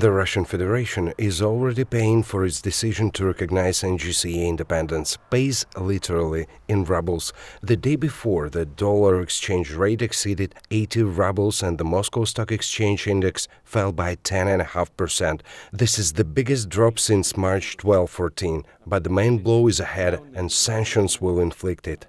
The Russian Federation is already paying for its decision to recognize NGCA independence, pays literally in rubles. The day before, the dollar exchange rate exceeded 80 rubles and the Moscow Stock Exchange index fell by 10.5%. This is the biggest drop since March 12-14, but the main blow is ahead and sanctions will inflict it.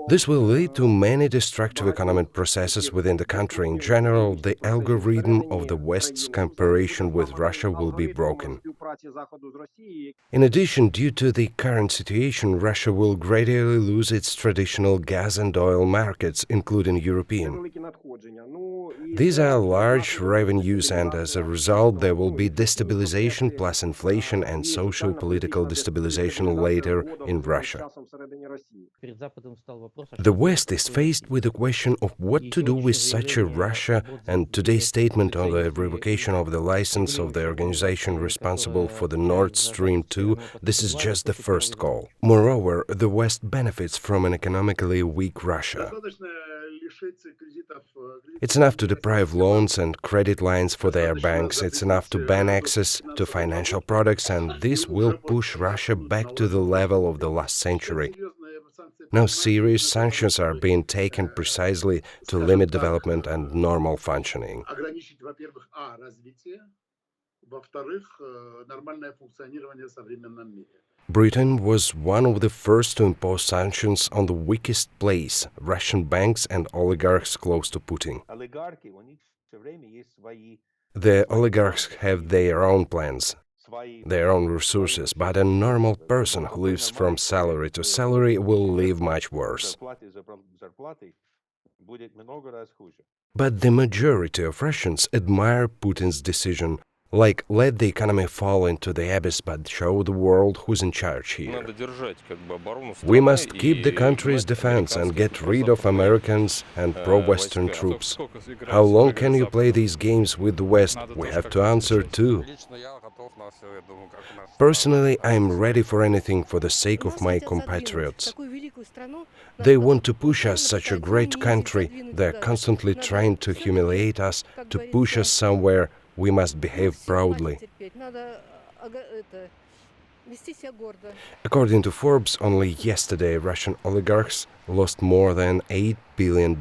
This will lead to many destructive economic processes within the country. In general, the algorithm of the West's cooperation with Russia will be broken. In addition, due to the current situation, Russia will gradually lose its traditional gas and oil markets, including European. These are large revenues, and as a result, there will be destabilization plus inflation and social-political destabilization later in Russia. The West is faced with the question of what to do with such a Russia, and today's statement on the revocation of the license of the organization responsible for the Nord Stream 2, this is just the first call. Moreover, the West benefits from an economically weak Russia. It's enough to deprive loans and credit lines for their banks, it's enough to ban access to financial products, and this will push Russia back to the level of the last century. Now serious sanctions are being taken precisely to limit development and normal functioning. Britain was one of the first to impose sanctions on the weakest place, Russian banks and oligarchs close to Putin. The oligarchs have their own plans, their own resources, but a normal person who lives from salary to salary will live much worse. But the majority of Russians admire Putin's decision, like let the economy fall into the abyss but show the world who's in charge here. We must keep the country's defense and get rid of Americans and pro-Western troops. How long can you play these games with the West? We have to answer too. Personally, I'm ready for anything for the sake of my compatriots. They want to push us such a great country, they're constantly trying to humiliate us, to push us somewhere. We must behave proudly. According to Forbes, only yesterday Russian oligarchs lost more than $8 billion.